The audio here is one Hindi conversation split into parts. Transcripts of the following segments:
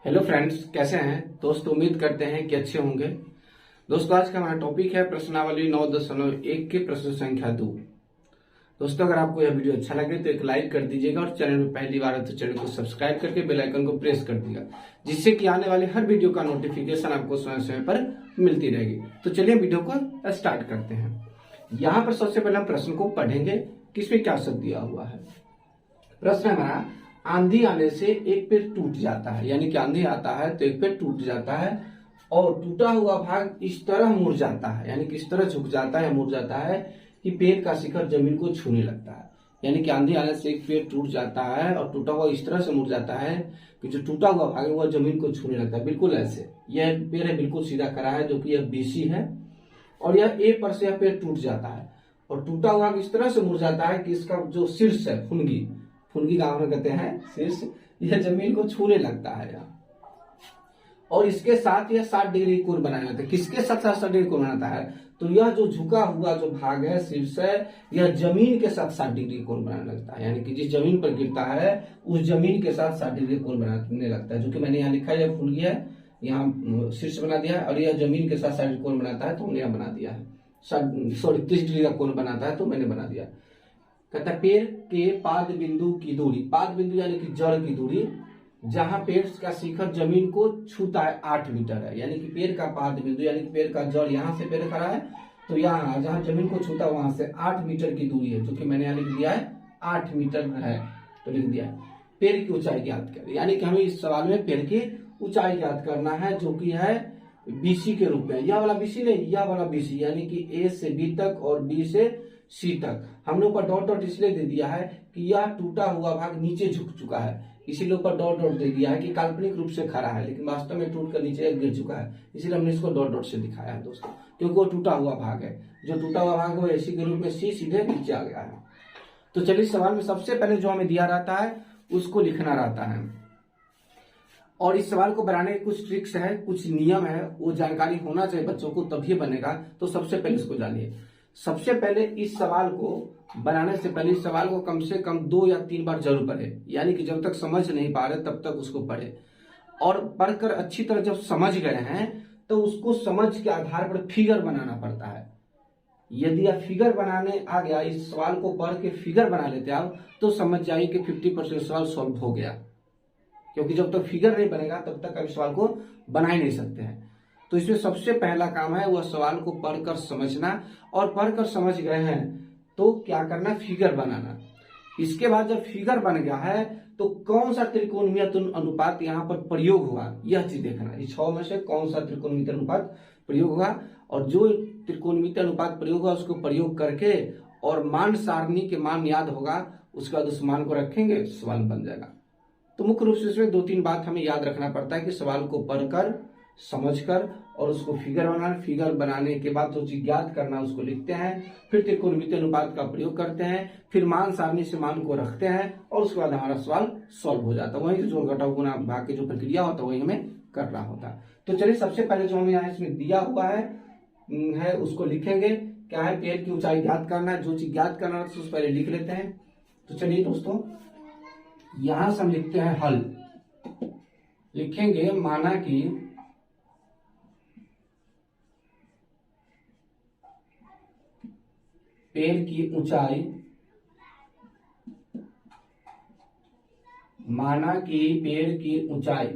हेलो फ्रेंड्स, कैसे हैं दोस्तों। उम्मीद करते हैं कि अच्छे होंगे। दोस्तों, आज का हमारा टॉपिक है प्रश्नावली 9.1 के प्रश्न संख्या 2। दोस्तों, अगर आपको यह वीडियो अच्छा लगे तो एक लाइक कर दीजिएगा और चैनल में पहली बार है तो चैनल को सब्सक्राइब करके बेल आइकन को प्रेस कर दीजिएगा, जिससे कि आने वाले हर वीडियो का नोटिफिकेशन आपको समय समय पर मिलती रहेगी। तो चलिए वीडियो को स्टार्ट करते हैं। यहाँ पर सबसे पहले हम प्रश्न को पढ़ेंगे कि इसमें क्या शब्द दिया हुआ है। प्रश्न हमारा, आंधी आने से एक पेड़ टूट जाता है, यानी कि आंधी आता है तो एक पेड़ टूट जाता है और टूटा हुआ भाग इस तरह मुड़ जाता है, यानी कि इस तरह झुक जाता है, मुड़ जाता है कि पेड़ का शिखर जमीन को छूने लगता है। यानी कि आंधी आने से एक पेड़ टूट जाता है और टूटा हुआ इस तरह से मुड़ जाता है कि जो टूटा हुआ भाग है वह जमीन को छूने लगता है। बिल्कुल ऐसे यह पेड़ है, बिल्कुल सीधा खड़ा है, जो कि यह बीसी है और यह ए पर से यह पेड़ टूट जाता है और टूटा हुआ इस तरह से मुड़ जाता है कि इसका जो शीर्ष है, फुनगी गांव में कहते हैं शीर्ष, यह जमीन को छूने लगता है यहाँ। और इसके साथ यह 60 डिग्री कोण बनाने लगता है। किसके साथ 60 डिग्री कोण बनाता है? तो यह जो झुका हुआ जो भाग है, शीर्ष है, यह जमीन के साथ 60 डिग्री कोण बनाने लगता है। यानी कि जिस जमीन पर गिरता है उस जमीन के साथ 60 डिग्री कोण बनाने लगता है। जो कि मैंने यहाँ लिखा है, यह फुनगी है, यहाँ शीर्ष बना दिया है और यह जमीन के साथ 60 डिग्री कोण बनाता है तो मैंने यहाँ बना दिया है। 30 डिग्री का कोण बनाता है तो मैंने बना दिया। कहता है पेड़ के पाद बिंदु की दूरी, पाद बिंदु यानी कि जड़ की दूरी, जहां पेड़ का शिखर जमीन को छूता है 8 मीटर है। यानी कि पेड़ का पाद बिंदु यानी कि पेड़ का जड़, यहाँ से पेड़ खड़ा है तो यहाँ जहां जमीन को छूता है वहां से 8 मीटर की दूरी है, जो कि मैंने यहाँ लिख दिया है 8 मीटर है तो लिख दिया है। पेड़ की ऊंचाई ज्ञात करें, यानी कि हमें इस सवाल में पेड़ की ऊंचाई ज्ञात करना है, जो कि है बीसी के रूप में। यह वाला बीसी नहीं, यह वाला बीसी, यानी कि ए से बी तक और बी से सी तक। हमने ऊपर डॉट डॉट इसलिए दे दिया है कि यह टूटा हुआ भाग नीचे झुक चुका है, इसीलिए ऊपर डॉट डॉट दे दिया है कि काल्पनिक रूप से खड़ा है लेकिन वास्तव में टूट कर नीचे गिर चुका है, इसीलिए हमने इसको डॉट डॉट से दिखाया है दोस्तों, क्योंकि वो टूटा हुआ भाग है। जो टूटा हुआ भाग है वो एसी के रूप में सी सीधे नीचे आ गया है। तो चलिए, सवाल में सबसे पहले जो हमें दिया रहता है उसको लिखना रहता है और इस सवाल को बनाने के कुछ ट्रिक्स है, कुछ नियम है, वो जानकारी होना चाहिए बच्चों को, तभी बनेगा। तो सबसे पहले इसको जानिए। सबसे पहले इस सवाल को बनाने से पहले इस सवाल को कम से कम 2 या 3 बार जरूर पढ़े, यानी कि जब तक समझ नहीं पा रहे तब तक उसको पढ़े और पढ़कर अच्छी तरह जब समझ गए हैं तो उसको समझ के आधार पर फिगर बनाना पड़ता है। यदि आप फिगर बनाने आ गया, इस सवाल को पढ़ के फिगर बना लेते आप, तो समझ जाइए कि 50% सवाल सॉल्व हो गया, क्योंकि जब तक फिगर नहीं बनेगा तब तक आप सवाल को बना ही नहीं सकते हैं। तो इसमें सबसे पहला काम है वह सवाल को पढ़कर समझना, और पढ़कर समझ गए हैं तो क्या करना, फिगर बनाना। इसके बाद जब फिगर बन गया है तो कौन सा त्रिकोणमितीय अनुपात यहाँ पर प्रयोग हुआ, यह चीज देखना। इस 6 में से कौन सा त्रिकोणमितीय अनुपात प्रयोग हुआ, और जो त्रिकोणमितीय अनुपात प्रयोग हुआ उसको प्रयोग करके और मान सारणी के मान याद होगा, उसके बाद उस मान को रखेंगे, सवाल बन जाएगा। तो मुख्य रूप से इसमें 2-3 बात हमें याद रखना पड़ता है कि सवाल को पढ़कर समझकर और उसको फिगर बनाना, फिगर बनाने के बाद जो चीज ज्ञात करना उसको लिखते हैं, फिर त्रिकोणमितीय अनुपात का प्रयोग करते हैं, फिर मान सारणी से मान को रखते हैं और उसके बाद हमारा सवाल सॉल्व हो जाता है। वही जो घटाव गुणा भाग की जो प्रक्रिया होता है वही हमें करना होता है। तो चलिए, सबसे पहले जो हमें यहाँ इसमें दिया हुआ है उसको लिखेंगे। क्या है, पेड़ की ऊंचाई ज्ञात करना है। जो चीज ज्ञात करना है उसको पहले लिख लेते हैं। तो चलिए दोस्तों, यहां से हम लिखते हैं हल, लिखेंगे माना कि पेड़ की ऊंचाई, माना कि पेड़ की ऊंचाई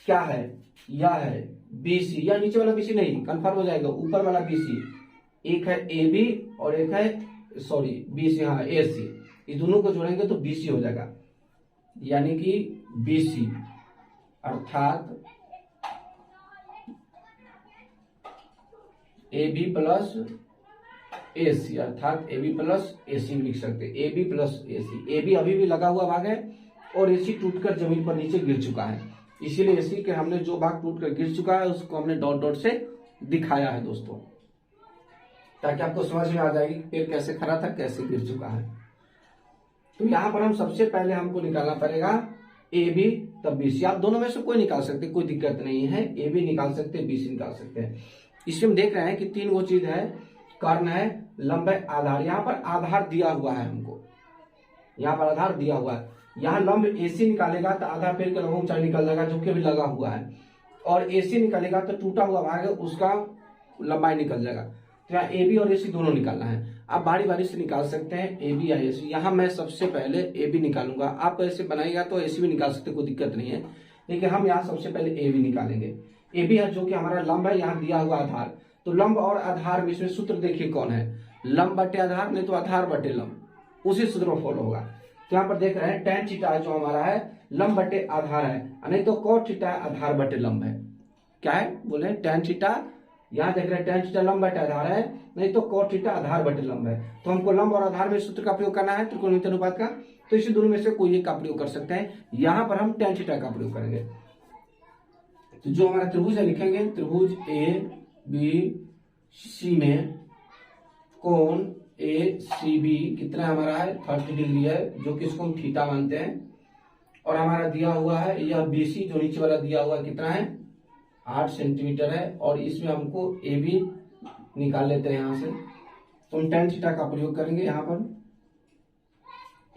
क्या है, यह है बीसी, या नीचे वाला बीसी नहीं, कंफर्म हो जाएगा, ऊपर वाला बीसी। एक है ए बी और एक है बीसी, हाँ ए सी, इस दोनों को जोड़ेंगे तो बीसी हो जाएगा। यानी कि बीसी अर्थात ए बी प्लस ए सी, अर्थात ए बी प्लस ए सी लिख सकते हैं, a b plus a c. A b अभी भी लगा हुआ भाग है और ए सी टूटकर जमीन पर नीचे गिर चुका है, इसीलिए ए सी के हमने जो भाग टूटकर गिर चुका है उसको हमने डॉट डॉट से दिखाया है दोस्तों, ताकि आपको समझ में आ जाएगी कि पेड़ कैसे खड़ा था, कैसे गिर चुका है। तो यहां पर हम सबसे पहले हमको निकालना पड़ेगा ए बी तब बी सी। आप दोनों में से कोई निकाल सकते, कोई दिक्कत नहीं है, ए बी निकाल सकते हैं, बी सी निकाल सकते हैं। इसमें हम देख रहे हैं कि 3 वो चीज है, कर्ण है, लंब है, आधार। यहाँ पर आधार दिया हुआ है हमको, यहाँ पर आधार दिया हुआ है यहाँ लंब AC निकालेगा तो आधा पेड़ का लगभग ऊंचाई निकल जाएगा जो कि अभी लगा हुआ है, और AC निकालेगा तो टूटा हुआ भाग है उसका लंबाई निकल जाएगा। तो यहाँ AB और AC दोनों निकालना है। आप बारी बारी से निकाल सकते हैं AB या AC। यहाँ मैं सबसे पहले AB निकालूंगा, आप ऐसे बनाइएगा तो AC भी निकाल सकते, कोई दिक्कत नहीं है, लेकिन हम यहाँ सबसे पहले AB निकालेंगे। AB है जो कि हमारा लंब है, यहाँ दिया हुआ आधार, तो लंब और आधार में इसमें सूत्र देखिए कौन है, लंब बटे आधार, नहीं तो आधार बटे लंब, उसी सूत्र में फॉलो होगा। तो यहाँ पर देख रहे हैं tan थीटा जो हमारा है लंब बटे आधार है, नहीं तो cot थीटा आधार बटे लंब है। क्या है बोले tan थीटा, यहाँ देख रहे हैं tan थीटा लंब बटे आधार है, नहीं तो cot थीटा आधार बटे लंब है। तो हमको लंब और आधार में सूत्र का प्रयोग करना है त्रिकोणमितीय अनुपात का, तो इसी दोनों में से कोई एक का प्रयोग कर सकते हैं। यहाँ पर हम tan थीटा का प्रयोग करेंगे। तो जो हमारा त्रिभुज है लिखेंगे त्रिभुज ABC में कोण ACB कितना हमारा है 30 डिग्री है, जो कि इसको हम थीटा मानते हैं, और हमारा दिया हुआ है यह BC जो नीचे वाला दिया हुआ कितना है 8 सेंटीमीटर है, और इसमें हमको AB निकाल लेते हैं यहाँ से। तो हम tan थीटा का प्रयोग करेंगे, यहाँ पर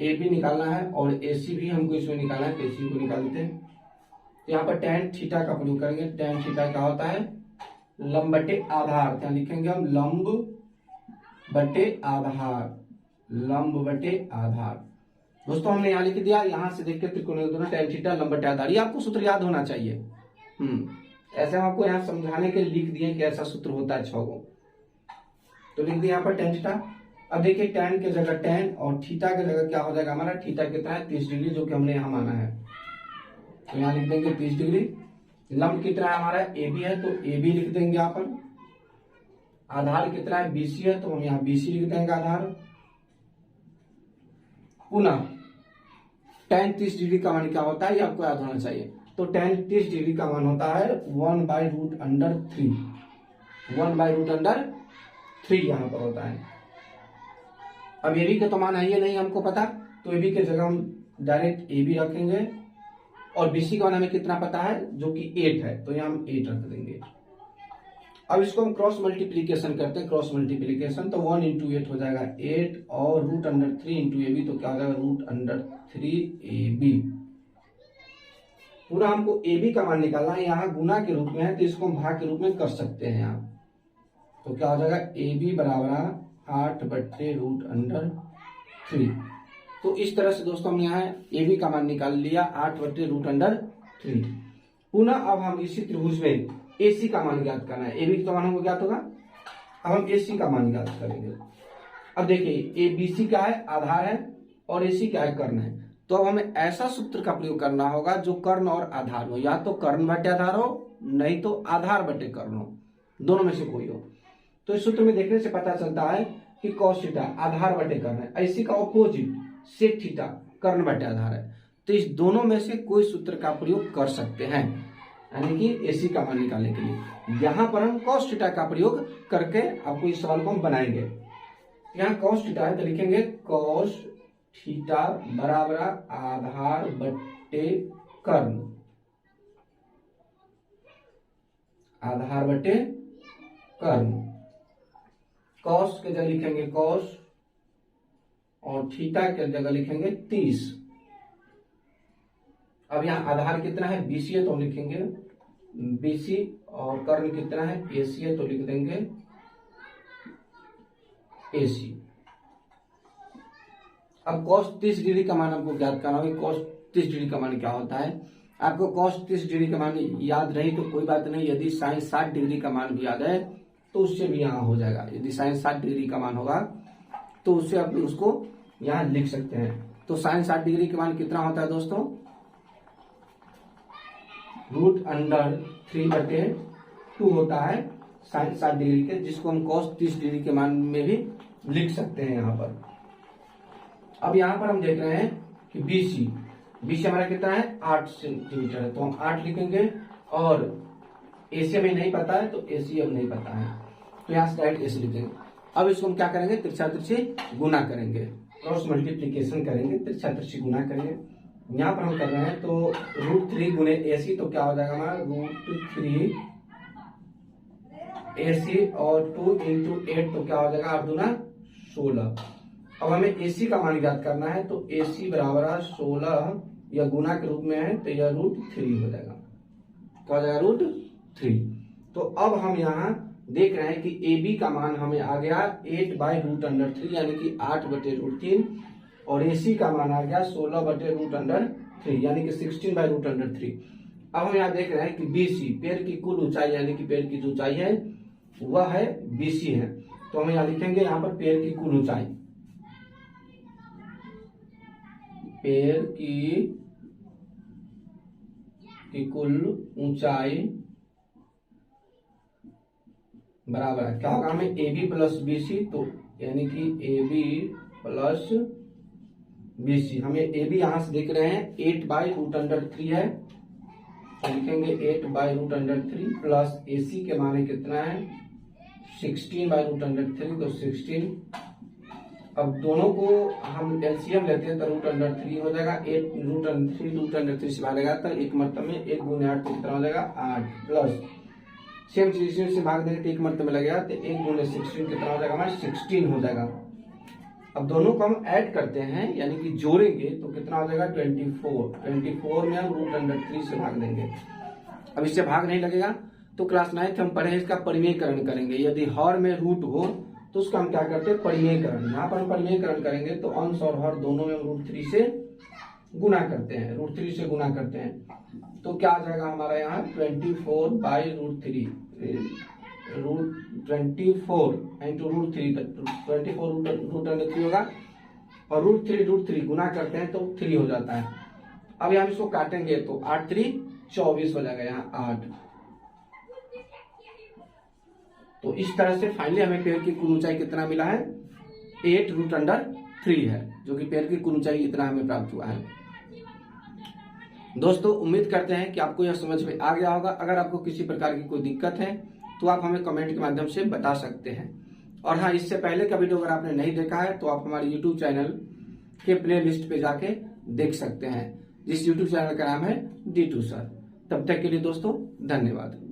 AB निकालना है और AC भी हमको इसमें निकालना है, तो AC को निकाल देते हैं। तो यहाँ पर tan थीटा का प्रयोग करेंगे। tan थीटा क्या होता है लंब बटे आधार, क्या लिखेंगे हम लंब बटे आधार, लंब बटे आधार। दोस्तों हमने यहाँ लिख दिया, यहाँ से देख के त्रिकोणमितीय tan थीटा लंब बटे आधार, ये आपको सूत्र याद होना चाहिए। ऐसे हम आपको यहाँ समझाने के लिए लिख दिए कि ऐसा सूत्र होता है 6 को, तो लिख दिया यहाँ पर tan थीटा। अब देखिए tan के जगह tan और थीटा के जगह क्या हो जाएगा हमारा, थीटा कितना है 30 डिग्री, जो कि हमने यहाँ माना है, तो यहाँ लिख देंगे 30 डिग्री। लंब कितना है हमारा AB है, तो AB लिख देंगे यहाँ पर। आधार कितना है BC है, तो हम यहाँ BC लिख देंगे आधार। पुनः tan 30 डिग्री का मान क्या होता है ये आपको याद होना चाहिए, तो tan 30 डिग्री का मान होता है 1/√3, 1/√3 यहाँ पर होता है। अब AB का तो मान है ये नहीं हमको पता, तो AB के जगह हम डायरेक्ट AB रखेंगे, और BC का मान हमें कितना पता है जो कि 8 है, तो यहाँ हम 8 रख देंगे। अब इसको हम क्रॉस मल्टीप्लीकेशन करते हैं, क्रॉस मल्टीप्लीकेशन, तो 1 × 8 हो जाएगा 8, और √3 × AB, तो क्या हो जाएगा √3AB। पूरा हमको AB का मान निकालना है, यहाँ गुना के रूप में है तो इसको हम भाग के रूप में कर सकते हैं यहाँ, तो क्या हो जाएगा AB बराबर 8/√3। तो इस तरह से दोस्तों हमने यहाँ AB का मान निकाल लिया 8/√3। पुनः अब हम इसी त्रिभुज में AC का मान ज्ञात करना है, AB का मान हमको ज्ञात होगा, अब हम AC का मान ज्ञात करेंगे। अब देखिए ABC क्या है आधार है और AC क्या है कर्ण है, तो अब हमें ऐसा सूत्र का प्रयोग करना होगा जो कर्ण और आधार हो, या तो कर्ण बटे आधार हो, नहीं तो आधार बटे कर्ण हो, दोनों में से कोई हो। तो इस सूत्र में देखने से पता चलता है कि cos थीटा आधार बटे कर्ण है, ऐसी का ऑपोजिट sec थीटा कर्ण बटे आधार है, तो इस दोनों में से कोई सूत्र का प्रयोग कर सकते हैं, यानी कि AC का मान निकालने के लिए। यहाँ पर हम cos थीटा का प्रयोग करके आपको इस सवाल को हम बनाएंगे। यहाँ cos थीटा है तो लिखेंगे cos थीटा बराबर आधार बटे कर्ण, आधार बटे कर्ण। cos के जगह लिखेंगे cos, और थीटा के जगह लिखेंगे 30। अब यहाँ आधार कितना है BC है, तो हम लिखेंगे BC, और कर्ण कितना है AC है, तो लिख देंगे AC। अब cos 30 डिग्री का मान आपको ज्ञात करना होगा, cos 30 डिग्री का मान क्या होता है। आपको cos 30 डिग्री का मान याद नहीं तो कोई बात नहीं, यदि sin 60 डिग्री का मान भी याद है तो उससे भी यहाँ हो जाएगा। यदि sin 60 डिग्री का मान होगा तो उससे आप उसको यहाँ लिख सकते हैं। तो sin 60 डिग्री का मान कितना होता है दोस्तों, √3/2 होता है sin 60 डिग्री के, जिसको हम cos 30 डिग्री के मान में भी लिख सकते हैं यहाँ पर। अब यहाँ पर हम देख रहे हैं कि BC हमारा कितना है 8 सेंटीमीटर है, तो हम 8 लिखेंगे, और AC हमें नहीं पता है तो AC हमें नहीं पता है, तो यहाँ से डायरेक्ट AC लिखेंगे। अब इसको हम क्या करेंगे तिरछा तिरछी गुना करेंगे, क्रॉस मल्टीप्लीकेशन करेंगे, तिरछा तिरछी गुना करेंगे। यहाँ पर हम कर रहे हैं तो √3 गुने AC, तो क्या हो जाएगा हमारा √3 AC, और 2 × 8 तो क्या हो जाएगा 8 दूना 16। अब हमें AC का मान ज्ञात करना है, तो AC बराबर 16 या गुना के रूप में है, तो यह √3 हो जाएगा। क्या हो जाएगा? √3। तो अब हम यहाँ देख रहे हैं कि AB का मान हमें आ गया 8/√3 यानी कि 8/√3 और AC का मान आ गया 16/√3 यानी कि 16/√3। अब हम यहाँ देख रहे हैं कि BC पेड़ की कुल ऊंचाई यानी कि पेड़ की जो ऊंचाई है वह है BC है। तो हम यहाँ लिखेंगे यहाँ पर पेड़ की कुल ऊंचाई, पेड़ की कुल ऊंचाई बराबर है, क्या होगा हमें AB प्लस BC, तो यानी कि AB प्लस BC। हमें AB यहां से देख रहे हैं 8/√3 है, तो लिखेंगे 8/√3 प्लस AC के माने कितना है 16/√3, तो 16। अब दोनों को हम LCM लेते हैं तो √3 हो जाएगा। 8√3 से भागेगा तो एक मरतबे में 1 × 8 तो कितना हो जाएगा 8 प्लस सेम 16 से भाग देंगे तो एक मरतबे में लगेगा तो 1 × 16 कितना हो जाएगा हमारा 16 हो जाएगा। अब दोनों को हम ऐड करते हैं यानी कि जोड़ेंगे तो कितना हो जाएगा 24 में हम √3 से भाग देंगे। अब इससे भाग नहीं लगेगा तो क्लास 9th हम पढ़े इसका परिमेयकरण करेंगे। यदि हर में रूट हो तो उसका हम क्या करते हैं परिमेयकरण। यहाँ पर हम परिमेयकरण करेंगे तो अंश और हर दोनों में √3 से गुना करते हैं, √3 से गुना करते हैं तो क्या आ जाएगा हमारा यहाँ 24/√3 24 इंटू √3 24 √3 होगा और √3 गुना करते हैं तो 3 हो जाता है। अब हम इसको काटेंगे तो 8 3 24 हो जाएगा यहाँ 8। तो इस तरह से फाइनली हमें पेड़ की कुल ऊंचाई कितना मिला है 8√3 है, जो कि पेड़ की कुल ऊंचाई इतना हमें प्राप्त हुआ है। दोस्तों उम्मीद करते हैं कि आपको यह समझ में आ गया होगा। अगर आपको किसी प्रकार की कोई दिक्कत है तो आप हमें कमेंट के माध्यम से बता सकते हैं। और हाँ, इससे पहले का वीडियो अगर आपने नहीं देखा है तो आप हमारे YouTube चैनल के प्ले लिस्ट पे जाके देख सकते हैं, जिस YouTube चैनल का नाम है D2 सर। तब तक के लिए दोस्तों धन्यवाद।